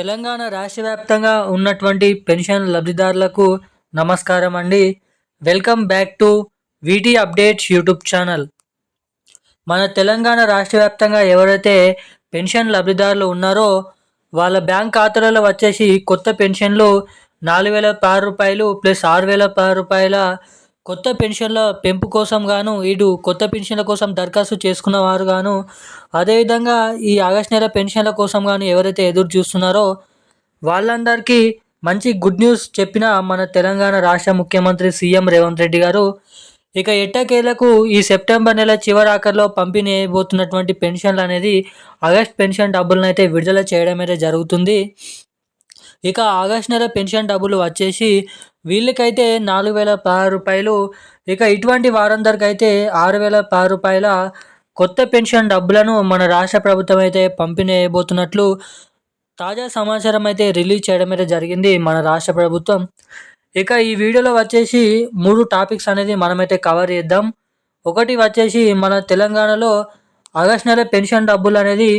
తెలంగాణ రాష్ట్ర వ్యాప్తంగా ఉన్నటువంటి పెన్షన్ లబ్ధిదారులకు నమస్కారం అండి. Welcome back to వీటీ updates YouTube channel. మన తెలంగాణ రాష్ట్ర వ్యాప్తంగా ఎవరైతే పెన్షన్ లబ్ధిదారులు ఉన్నారో వాళ్ళ బ్యాంక్ ఖాతాలలో వచ్చేసి కొత్త పెన్షన్లు 4,016 రూపాయలు ప్లస్ 6,016 రూపాయల కొత్త పెన్షన్ల పెంపు కోసం గాను ఇటు కొత్త పెన్షన్ల కోసం దరఖాస్తు చేసుకున్న వారు గాను, అదేవిధంగా ఈ ఆగస్టు నెల పెన్షన్ల కోసం గాను ఎవరైతే ఎదురు చూస్తున్నారో వాళ్ళందరికీ మంచి గుడ్ న్యూస్ చెప్పిన మన తెలంగాణ రాష్ట్ర ముఖ్యమంత్రి సీఎం రేవంత్ రెడ్డి గారు ఇక ఎట్టకేలకు ఈ సెప్టెంబర్ నెల చివరాఖరులో పంపిణీ అయిపోతున్నటువంటి పెన్షన్లు అనేది ఆగస్ట్ పెన్షన్ డబ్బులను అయితే విడుదల చేయడం అయితే జరుగుతుంది. ఇక ఆగస్ట్ నెల పెన్షన్ డబ్బులు వచ్చేసి వీళ్ళకైతే 4,016 రూపాయలు, ఇక ఇటువంటి వారందరికీ అయితే 6,016 రూపాయల కొత్త పెన్షన్ డబ్బులను మన రాష్ట్ర ప్రభుత్వం అయితే పంపిణీ అయిపోతున్నట్లు తాజా సమాచారం అయితే రిలీజ్ చేయడం అయితే జరిగింది మన రాష్ట్ర ప్రభుత్వం. ఇక ఈ వీడియోలో వచ్చేసి 3 టాపిక్స్ అనేది మనమైతే కవర్ చేద్దాం. ఒకటి వచ్చేసి మన తెలంగాణలో ఆగస్ట్ నెల పెన్షన్ డబ్బులు అనేది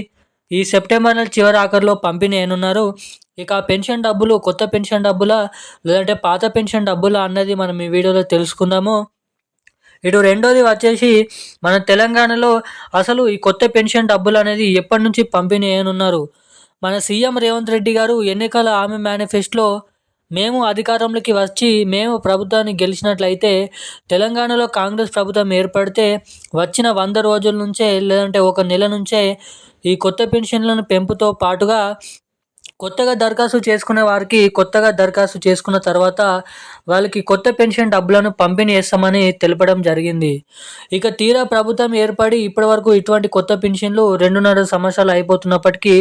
ఈ సెప్టెంబర్ నెల చివరి ఆఖరిలో పంపిణీ అయినున్నారు. ఇక పెన్షన్ డబ్బులు కొత్త పెన్షన్ డబ్బులా లేదంటే పాత పెన్షన్ డబ్బులా అన్నది మనం ఈ వీడియోలో తెలుసుకుందాము. ఇటు రెండోది వచ్చేసి మన తెలంగాణలో అసలు ఈ కొత్త పెన్షన్ డబ్బులు అనేది ఎప్పటి నుంచి పంపిణీ అయినున్నారు. మన సీఎం రేవంత్ రెడ్డి గారు ఎన్నికల హామీ మేనిఫెస్టోలో మేము అధికారంలోకి వచ్చి మేము ప్రభుత్వాన్ని గెలిచినట్లయితే తెలంగాణలో కాంగ్రెస్ ప్రభుత్వం ఏర్పడితే వచ్చిన 100 రోజుల నుంచే లేదంటే ఒక నెల నుంచే ఈ కొత్త పెన్షన్లను పెంపుతో పాటుగా కొత్తగా దరఖాస్తు చేసుకునే వారికి కొత్తగా దరఖాస్తు చేసుకున్న తర్వాత వాళ్ళకి కొత్త పెన్షన్ డబ్బులను పంపిణీ చేస్తామని తెలపడం జరిగింది. ఇక తీరా ప్రభుత్వం ఏర్పడి ఇప్పటివరకు ఇటువంటి కొత్త పెన్షన్లు 2.5 సంవత్సరాలు అయిపోతున్నప్పటికీ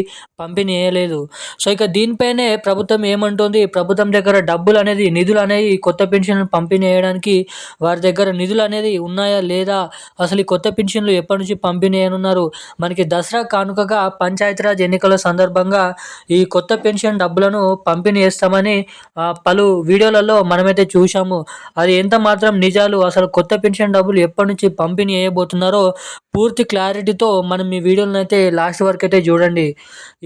పంపిణీ చేయలేదు. సో ఇక దీనిపైనే ప్రభుత్వం ఏమంటుంది, ప్రభుత్వం దగ్గర డబ్బులు అనేది నిధులు అనేవి కొత్త పెన్షన్లు పంపిణీ చేయడానికి వారి దగ్గర నిధులు అనేది ఉన్నాయా లేదా, అసలు ఈ కొత్త పెన్షన్లు ఎప్పటి నుంచి పంపిణీ చేయనున్నారు, మనకి దసరా కానుకగా పంచాయతీరాజ్ ఎన్నికల సందర్భంగా ఈ కొత్త పెన్షన్ డబ్బులను పంపిణీ చేస్తామని పలు వీడియోలలో మనమైతే చూసాము. అది ఎంత మాత్రం నిజాలు, అసలు కొత్త పెన్షన్ డబ్బులు ఎప్పటి నుంచి పంపిణీ చేయబోతున్నారో పూర్తి క్లారిటీతో మనం ఈ వీడియోలను అయితే లాస్ట్ వరకు అయితే చూడండి.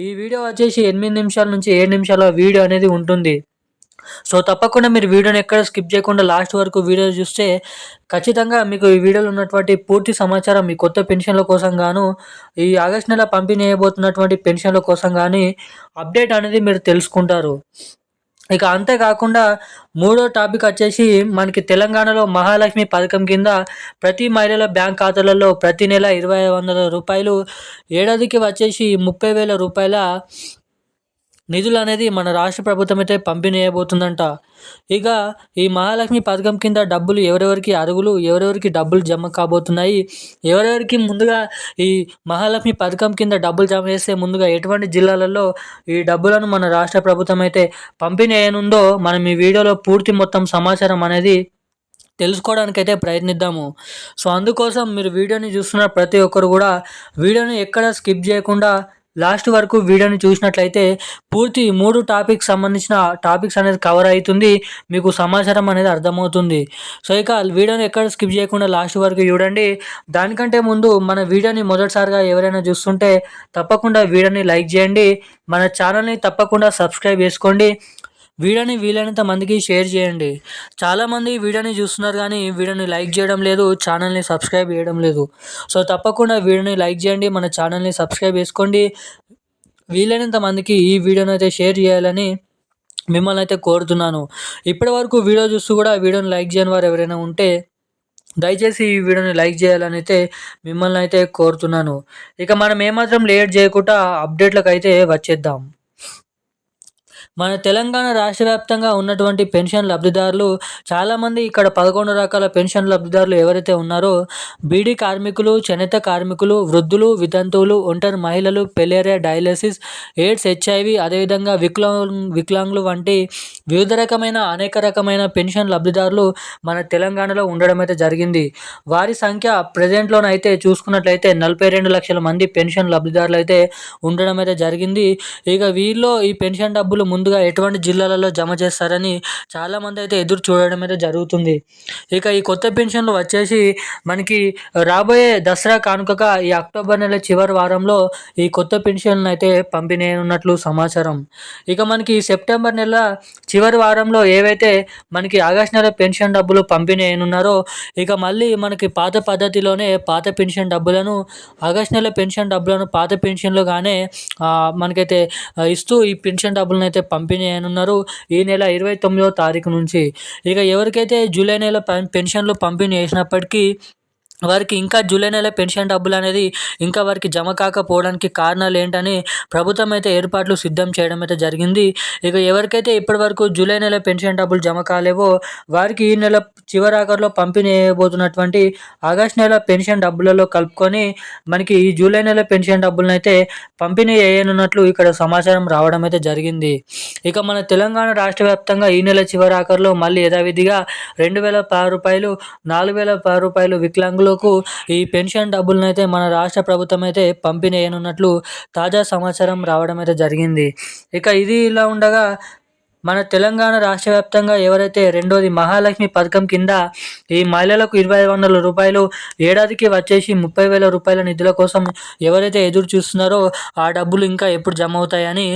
ఈ వీడియో వచ్చేసి 8 నిమిషాల నుంచి 7 నిమిషాల వీడియో అనేది ఉంటుంది. సో తప్పకుండా మీరు వీడియోని ఎక్కడ స్కిప్ చేయకుండా లాస్ట్ వరకు వీడియో చూస్తే ఖచ్చితంగా మీకు ఈ వీడియోలో ఉన్నటువంటి పూర్తి సమాచారం మీ కొత్త పెన్షన్ల కోసం గాను ఈ ఆగస్ట్ నెల పంపిణీ చేయబోతున్నటువంటి పెన్షన్ల కోసం కానీ అప్డేట్ అనేది మీరు తెలుసుకుంటారు. ఇక అంతేకాకుండా మూడో టాపిక్ వచ్చేసి మనకి తెలంగాణలో మహాలక్ష్మి పథకం కింద ప్రతి మహిళల బ్యాంక్ ఖాతాలలో ప్రతి నెల 2,500 రూపాయలు, ఏడాదికి వచ్చేసి 30,000 రూపాయల నిధులు అనేది మన రాష్ట్ర ప్రభుత్వం అయితే పంపిణీ చేయబోతుందంట. ఇక ఈ మహాలక్ష్మి పథకం కింద డబ్బులు ఎవరెవరికి అర్హులు, ఎవరెవరికి డబ్బులు జమ కాబోతున్నాయి, ఎవరెవరికి ముందుగా ఈ మహాలక్ష్మి పథకం కింద డబ్బులు జమ చేస్తే ముందుగా ఎటువంటి జిల్లాలలో ఈ డబ్బులను మన రాష్ట్ర ప్రభుత్వం అయితే పంపిణీ చేయనుందో మనం ఈ వీడియోలో పూర్తి మొత్తం సమాచారం అనేది తెలుసుకోవడానికైతే ప్రయత్నిద్దాము. సో అందుకోసం మీరు వీడియోని చూస్తున్న ప్రతి ఒక్కరు కూడా వీడియోని ఎక్కడ స్కిప్ చేయకుండా లాస్ట్ వరకు వీడియోని చూసినట్లయితే పూర్తి 3 టాపిక్స్ సంబంధించిన టాపిక్స్ అనేది కవర్ అవుతుంది, మీకు సమాచారం అనేది అర్థమవుతుంది. సో ఇక వీడియోని ఎక్కడ స్కిప్ చేయకుండా లాస్ట్ వరకు చూడండి. దానికంటే ముందు మన వీడియోని మొదటిసారిగా ఎవరైనా చూస్తుంటే తప్పకుండా వీడియోని లైక్ చేయండి, మన ఛానల్ని తప్పకుండా సబ్స్క్రైబ్ చేసుకోండి, వీడియోని వీలైనంత మందికి షేర్ చేయండి. చాలామంది వీడియోని చూస్తున్నారు కానీ వీడియోని లైక్ చేయడం లేదు, ఛానల్ని సబ్స్క్రైబ్ చేయడం లేదు. సో తప్పకుండా వీడియోని లైక్ చేయండి, మన ఛానల్ని సబ్స్క్రైబ్ చేసుకోండి, వీలైనంత మందికి ఈ వీడియోని అయితే షేర్ చేయాలని మిమ్మల్ని అయితే కోరుతున్నాను. ఇప్పటివరకు వీడియో చూస్తూ కూడా వీడియోని లైక్ చేయని వారు ఎవరైనా ఉంటే దయచేసి ఈ వీడియోని లైక్ చేయాలని అయితే మిమ్మల్ని అయితే కోరుతున్నాను. ఇక మనం ఏమాత్రం లేట్ చేయకుండా అప్డేట్లకు అయితే వచ్చేద్దాం. మన తెలంగాణ రాష్ట్ర వ్యాప్తంగా ఉన్నటువంటి పెన్షన్ లబ్ధిదారులు చాలామంది ఇక్కడ 11 రకాల పెన్షన్ లబ్ధిదారులు ఎవరైతే ఉన్నారో బీడీ కార్మికులు, చేనేత కార్మికులు, వృద్ధులు, వితంతువులు, ఒంటరి మహిళలు, పెలేరియా, డయాలసిస్, ఎయిడ్స్, HIV, అదేవిధంగా వికలాంగులు వంటి వివిధ రకమైన అనేక రకమైన పెన్షన్ లబ్ధిదారులు మన తెలంగాణలో ఉండడం అయితే జరిగింది. వారి సంఖ్య ప్రెజెంట్‌లోనైతే చూసుకున్నట్లయితే 42 లక్షల మంది పెన్షన్ లబ్ధిదారులు అయితే ఉండడం అయితే జరిగింది. ఇక వీరిలో ఈ పెన్షన్ డబ్బులు ముందుగా ఎటువంటి జిల్లాలలో జమ చేస్తారని చాలామంది అయితే ఎదురు చూడడం అయితే జరుగుతుంది. ఇక ఈ కొత్త పెన్షన్లు వచ్చేసి మనకి రాబోయే దసరా కానుకగా ఈ అక్టోబర్ నెల చివరి వారంలో ఈ కొత్త పెన్షన్లను అయితే పంపిణీ చేయనున్నట్లు సమాచారం. ఇక మనకి సెప్టెంబర్ నెల చివరి వారంలో ఏవైతే మనకి ఆగస్టు నెల పెన్షన్ డబ్బులు పంపిణీ చేయనున్నారో, ఇక మళ్ళీ మనకి పాత పద్ధతిలోనే పాత పెన్షన్ డబ్బులను ఆగస్టు నెల పెన్షన్ డబ్బులను పాత పెన్షన్లుగానే మనకైతే ఇస్తూ ఈ పెన్షన్ డబ్బులను అయితే పంపిణీ చేయనున్నారు ఈ నెల 29వ తారీఖు నుంచి. ఇక ఎవరికైతే జూలై నెల పెన్షన్లు పంపిణీ చేసినప్పటికీ వారికి ఇంకా జూలై నెల పెన్షన్ డబ్బులు అనేది ఇంకా వారికి జమ కాకపోవడానికి కారణాలు ఏంటని ప్రభుత్వం అయితే ఏర్పాట్లు సిద్ధం చేయడం అయితే జరిగింది. ఇక ఎవరికైతే ఇప్పటివరకు జూలై నెల పెన్షన్ డబ్బులు జమ కాలేవో వారికి ఈ నెల చివరాఖరులో పంపిణీ చేయబోతున్నటువంటి ఆగస్టు నెల పెన్షన్ డబ్బులలో కలుపుకొని మనకి ఈ జూలై నెల పెన్షన్ డబ్బులను అయితే పంపిణీ చేయనున్నట్లు ఇక్కడ సమాచారం రావడం అయితే జరిగింది. ఇక మన తెలంగాణ రాష్ట్ర వ్యాప్తంగా ఈ నెల చివరాఖరులో మళ్ళీ యథావిధిగా రూ. 2016, రూ. 4000 వికలాంగులకు ఈ పెన్షన్ డబ్బులను అయితే మన రాష్ట్ర ప్రభుత్వం అయితే పంపిణీ చేయనున్నట్లు తాజా సమాచారం రావడం అయితే జరిగింది. ఇక ఇది ఇలా ఉండగా మన తెలంగాణ రాష్ట్ర వ్యాప్తంగా ఎవరైతే రెండోది మహాలక్ష్మి పథకం కింద ఈ మహిళలకు 2,500 రూపాయలు ఏడాదికి వచ్చేసి 30,000 రూపాయల నిధుల కోసం ఎవరైతే ఎదురు చూస్తున్నారో ఆ డబ్బులు ఇంకా ఎప్పుడు జమ అవుతాయని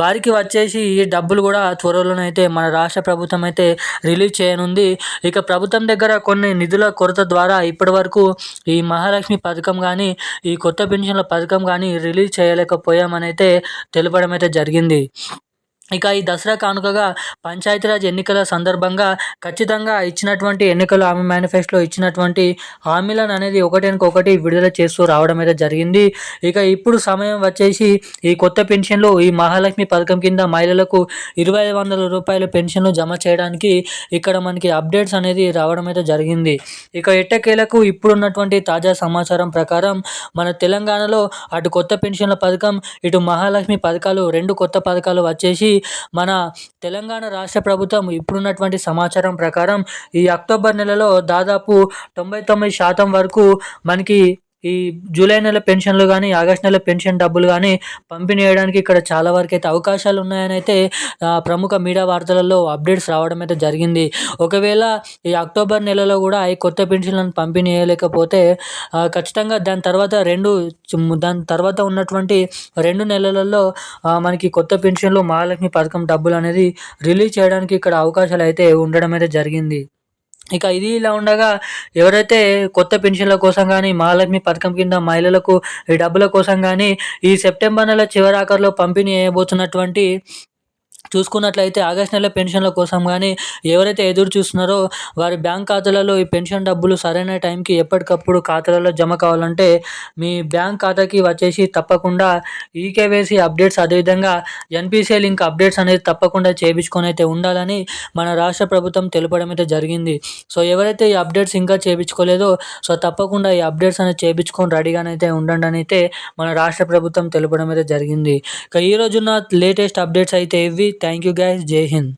వారికి వచ్చేసి ఈ డబ్బులు కూడా త్వరలోనైతే మన రాష్ట్ర ప్రభుత్వం అయితే రిలీజ్ చేయనుంది. ఇక ప్రభుత్వం దగ్గర కొన్ని నిధుల కొరత ద్వారా ఇప్పటి వరకు ఈ మహాలక్ష్మి పథకం కానీ ఈ కొత్త పెన్షన్ల పథకం కానీ రిలీజ్ చేయలేకపోయామని అయితే తెలపడం అయితే జరిగింది. ఇక ఈ దసరా కానుకగా పంచాయతీరాజ్ ఎన్నికల సందర్భంగా ఖచ్చితంగా ఇచ్చినటువంటి ఎన్నికల హామీ మేనిఫెస్టోలో ఇచ్చినటువంటి హామీలను అనేది ఒకటి విడుదల చేస్తూ రావడం అయితే జరిగింది. ఇక ఇప్పుడు సమయం వచ్చేసి ఈ కొత్త పెన్షన్లు ఈ మహాలక్ష్మి పథకం కింద మహిళలకు 2,500 రూపాయల పెన్షన్లు జమ చేయడానికి ఇక్కడ మనకి అప్డేట్స్ అనేది రావడం అయితే జరిగింది. ఇక ఎట్టకేలకు ఇప్పుడున్నటువంటి తాజా సమాచారం ప్రకారం మన తెలంగాణలో అటు కొత్త పెన్షన్ల పథకం ఇటు మహాలక్ష్మి పథకాలు రెండు కొత్త పథకాలు వచ్చేసి మన తెలంగాణ రాష్ట్ర ప్రభుత్వం ఇప్పుడున్నటువంటి సమాచారం ప్రకారం ఈ అక్టోబర్ నెలలో దాదాపు 99% వరకు మనకి ఈ జూలై నెల పెన్షన్లు కానీ ఆగస్టు నెల పెన్షన్ డబ్బులు కానీ పంపిణీ చేయడానికి ఇక్కడ చాలా వరకు అయితే అవకాశాలు ఉన్నాయని అయితే ప్రముఖ మీడియా వార్తలలో అప్డేట్స్ రావడం అయితే జరిగింది. ఒకవేళ ఈ అక్టోబర్ నెలలో కూడా ఈ కొత్త పెన్షన్లను పంపిణీ చేయలేకపోతే ఖచ్చితంగా దాని తర్వాత ఉన్నటువంటి 2 నెలలలో మనకి కొత్త పెన్షన్లు మహాలక్ష్మి పథకం డబ్బులు అనేది రిలీజ్ చేయడానికి ఇక్కడ అవకాశాలు అయితే ఉండడం అయితే జరిగింది. ఇక ఇది ఇలా ఉండగా ఎవరైతే కొత్త పెన్షన్ల కోసం కానీ మహాలక్ష్మి పథకం కింద మహిళలకు ఈ డబ్బుల కోసం కానీ ఈ సెప్టెంబర్ నెల చివరాఖరులో పంపిణీ చేయబోతున్నటువంటి చూసుకున్నట్లయితే ఆగస్టు నెల పెన్షన్ల కోసం కానీ ఎవరైతే ఎదురు చూస్తున్నారో వారి బ్యాంక్ ఖాతాలలో ఈ పెన్షన్ డబ్బులు సరైన టైంకి ఎప్పటికప్పుడు ఖాతాలలో జమ కావాలంటే మీ బ్యాంక్ ఖాతాకి వచ్చేసి తప్పకుండా ఈకేవైసీ అప్డేట్స్ అదేవిధంగా ఎన్పిసిఐ లింక్ అప్డేట్స్ అనేది తప్పకుండా చేయించుకొని అయితే ఉండాలని మన రాష్ట్ర ప్రభుత్వం తెలపడం అయితే జరిగింది. సో ఎవరైతే ఈ అప్డేట్స్ ఇంకా చేయించుకోలేదో సో తప్పకుండా ఈ అప్డేట్స్ అనేది చేయించుకొని రెడీగానైతే ఉండండి అని అయితే మన రాష్ట్ర ప్రభుత్వం తెలపడం అయితే జరిగింది. ఇక ఈరోజున్న లేటెస్ట్ అప్డేట్స్ అయితే ఇవి. Thank you guys. జై హింద్.